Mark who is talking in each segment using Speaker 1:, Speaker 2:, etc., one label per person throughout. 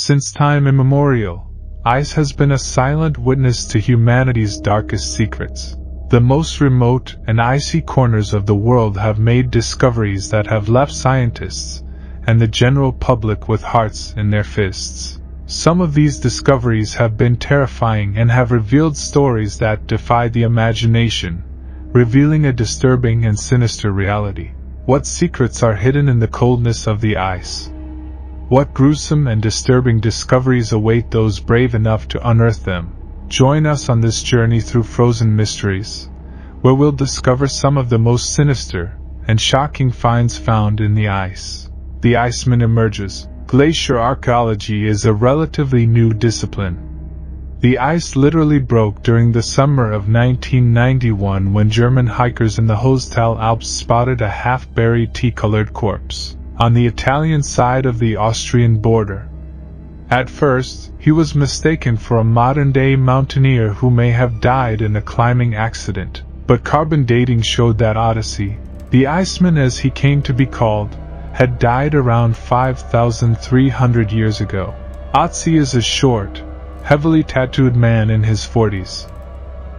Speaker 1: Since time immemorial, ice has been a silent witness to humanity's darkest secrets. The most remote and icy corners of the world have made discoveries that have left scientists and the general public with hearts in their fists. Some of these discoveries have been terrifying and have revealed stories that defy the imagination, revealing a disturbing and sinister reality. What secrets are hidden in the coldness of the ice? What gruesome and disturbing discoveries await those brave enough to unearth them? Join us on this journey through frozen mysteries, where we'll discover some of the most sinister and shocking finds found in the ice. The Iceman emerges. Glacier archaeology is a relatively new discipline. The ice literally broke during the summer of 1991 when German hikers in the Hostal Alps spotted a half-buried tea-colored corpse on the Italian side of the Austrian border. At first, he was mistaken for a modern-day mountaineer who may have died in a climbing accident, but carbon dating showed that Oetzi, the Iceman as he came to be called, had died around 5,300 years ago. Oetzi is a short, heavily tattooed man in his 40s.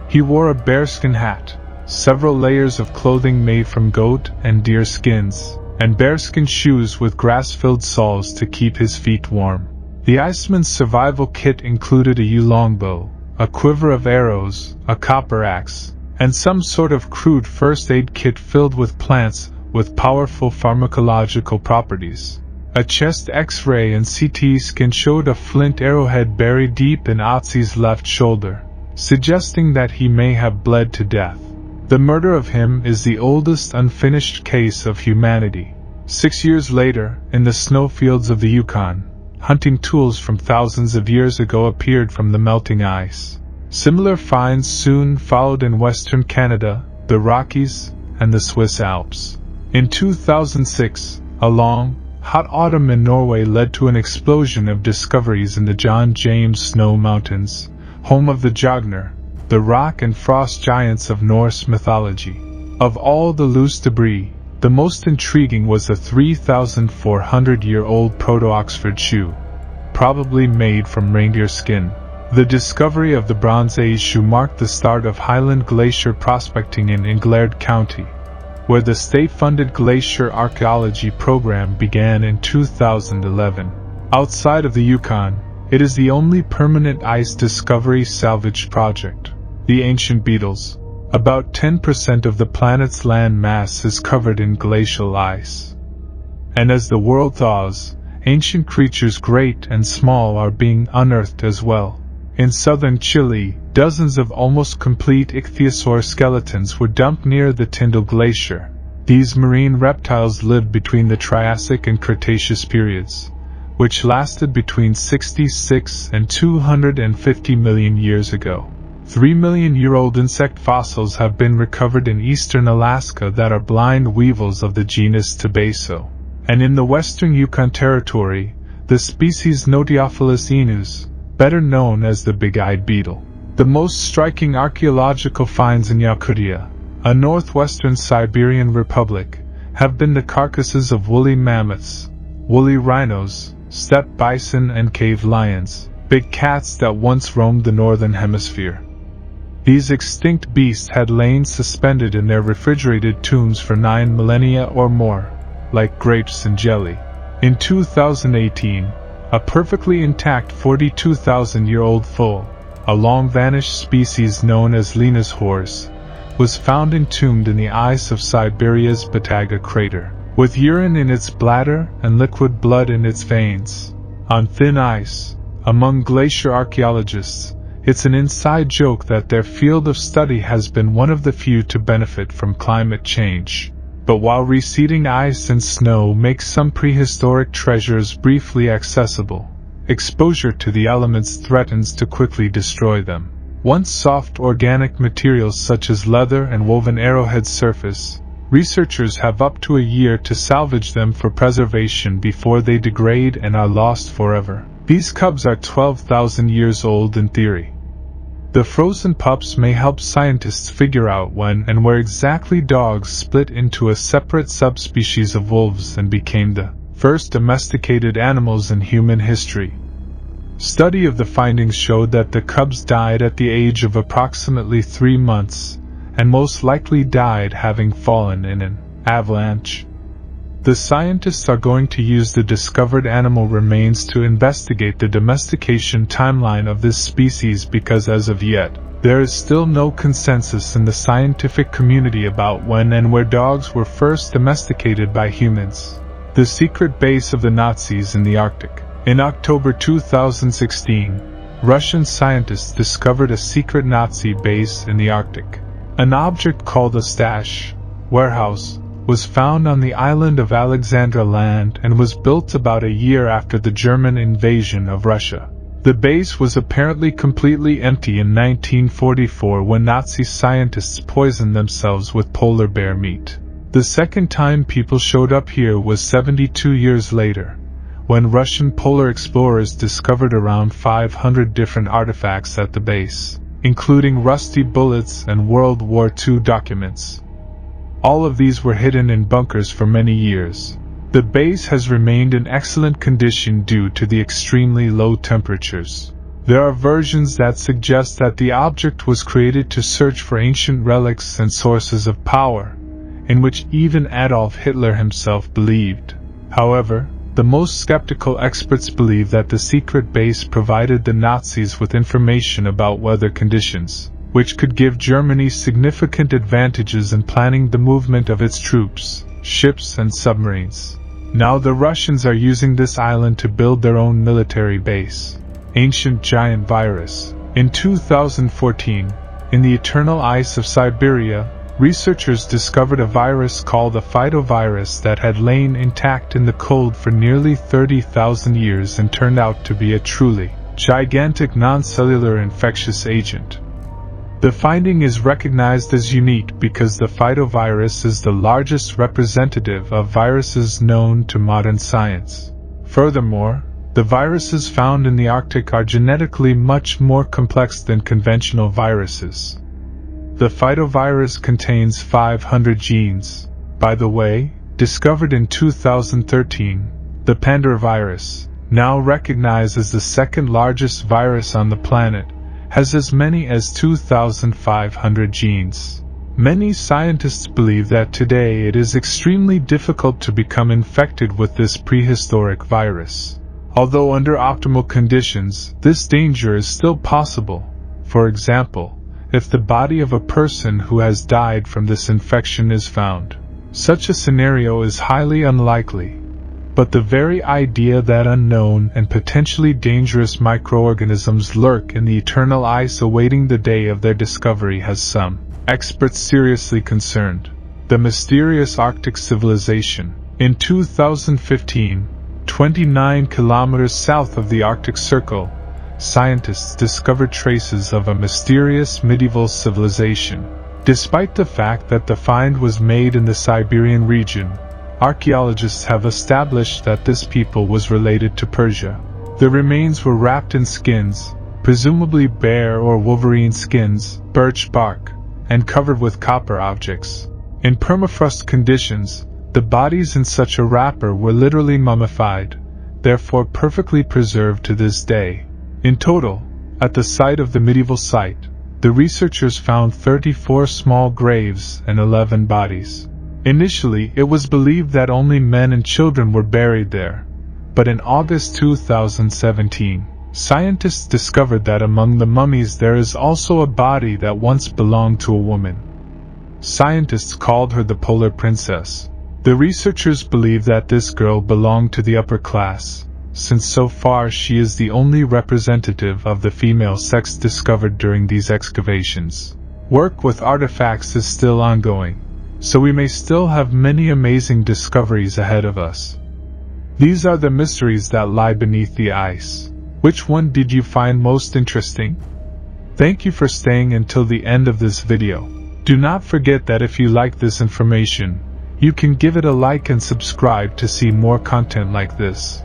Speaker 1: He wore a bearskin hat, several layers of clothing made from goat and deer skins, and bearskin shoes with grass-filled soles to keep his feet warm. The Iceman's survival kit included a longbow, a quiver of arrows, a copper axe, and some sort of crude first aid kit filled with plants with powerful pharmacological properties. A chest X-ray and CT scan showed a flint arrowhead buried deep in Oetzi's left shoulder, suggesting that he may have bled to death. The murder of him is the oldest unfinished case of humanity. 6 years later, in the snowfields of the Yukon, hunting tools from thousands of years ago appeared from the melting ice. Similar finds soon followed in western Canada, the Rockies, and the Swiss Alps. In 2006, a long, hot autumn in Norway led to an explosion of discoveries in the John James Snow Mountains, home of the Jogner, the rock and frost giants of Norse mythology. Of all the loose debris, the most intriguing was a 3,400-year-old Proto-Oxford shoe, probably made from reindeer skin. The discovery of the Bronze Age shoe marked the start of Highland Glacier prospecting in Englert County, where the state-funded Glacier archaeology program began in 2011. Outside of the Yukon, it is the only permanent ice discovery salvage project. The ancient beetles. About 10% of the planet's land mass is covered in glacial ice. And as the world thaws, ancient creatures great and small are being unearthed as well. In southern Chile, dozens of almost complete ichthyosaur skeletons were dumped near the Tyndall Glacier. These marine reptiles lived between the Triassic and Cretaceous periods, which lasted between 66 and 250 million years ago. 3-million-year-old insect fossils have been recovered in eastern Alaska that are blind weevils of the genus Tabaso. And in the western Yukon Territory, the species Notiophilus inus, better known as the big-eyed beetle. The most striking archaeological finds in Yakutia, a northwestern Siberian republic, have been the carcasses of woolly mammoths, woolly rhinos, steppe bison and cave lions, big cats that once roamed the northern hemisphere. These extinct beasts had lain suspended in their refrigerated tombs for 9 millennia or more, like grapes in jelly. In 2018, a perfectly intact 42,000-year-old foal, a long-vanished species known as Lena's horse, was found entombed in the ice of Siberia's Bataga crater, with urine in its bladder and liquid blood in its veins. On thin ice, among glacier archaeologists, it's an inside joke that their field of study has been one of the few to benefit from climate change. But while receding ice and snow makes some prehistoric treasures briefly accessible, exposure to the elements threatens to quickly destroy them. Once soft organic materials such as leather and woven arrowhead surface, researchers have up to a year to salvage them for preservation before they degrade and are lost forever. These cubs are 12,000 years old in theory. The frozen pups may help scientists figure out when and where exactly dogs split into a separate subspecies of wolves and became the first domesticated animals in human history. Study of the findings showed that the cubs died at the age of approximately 3 months, and most likely died having fallen in an avalanche. The scientists are going to use the discovered animal remains to investigate the domestication timeline of this species because as of yet, there is still no consensus in the scientific community about when and where dogs were first domesticated by humans. The secret base of the Nazis in the Arctic. In October 2016, Russian scientists discovered a secret Nazi base in the Arctic. An object called a stash warehouse was found on the island of Alexandra Land and was built about a year after the German invasion of Russia. The base was apparently completely empty in 1944 when Nazi scientists poisoned themselves with polar bear meat. The second time people showed up here was 72 years later, when Russian polar explorers discovered around 500 different artifacts at the base, including rusty bullets and World War II documents. All of these were hidden in bunkers for many years. The base has remained in excellent condition due to the extremely low temperatures. There are versions that suggest that the object was created to search for ancient relics and sources of power, in which even Adolf Hitler himself believed. However, the most skeptical experts believe that the secret base provided the Nazis with information about weather conditions, which could give Germany significant advantages in planning the movement of its troops, ships and submarines. Now the Russians are using this island to build their own military base. Ancient giant virus. In 2014, in the eternal ice of Siberia, researchers discovered a virus called a phytovirus that had lain intact in the cold for nearly 30,000 years and turned out to be a truly gigantic non-cellular infectious agent. The finding is recognized as unique because the phytovirus is the largest representative of viruses known to modern science. Furthermore, the viruses found in the Arctic are genetically much more complex than conventional viruses. The phytovirus contains 500 genes. By the way, discovered in 2013, the pandavirus, now recognized as the second largest virus on the planet, has as many as 2,500 genes. Many scientists believe that today it is extremely difficult to become infected with this prehistoric virus. Although under optimal conditions, this danger is still possible. For example, if the body of a person who has died from this infection is found. Such a scenario is highly unlikely. But the very idea that unknown and potentially dangerous microorganisms lurk in the eternal ice awaiting the day of their discovery has some experts seriously concerned. The mysterious Arctic civilization. In 2015, 29 kilometers south of the Arctic Circle, scientists discovered traces of a mysterious medieval civilization. Despite the fact that the find was made in the Siberian region, archaeologists have established that this people was related to Persia. The remains were wrapped in skins, presumably bear or wolverine skins, birch bark, and covered with copper objects. In permafrost conditions, the bodies in such a wrapper were literally mummified, therefore perfectly preserved to this day. In total, at the site of the medieval site, the researchers found 34 small graves and 11 bodies. Initially, it was believed that only men and children were buried there, but in August 2017, scientists discovered that among the mummies there is also a body that once belonged to a woman. Scientists called her the Polar Princess. The researchers believe that this girl belonged to the upper class, since so far she is the only representative of the female sex discovered during these excavations. Work with artifacts is still ongoing, so we may still have many amazing discoveries ahead of us. These are the mysteries that lie beneath the ice. Which one did you find most interesting? Thank you for staying until the end of this video. Do not forget that if you like this information, you can give it a like and subscribe to see more content like this.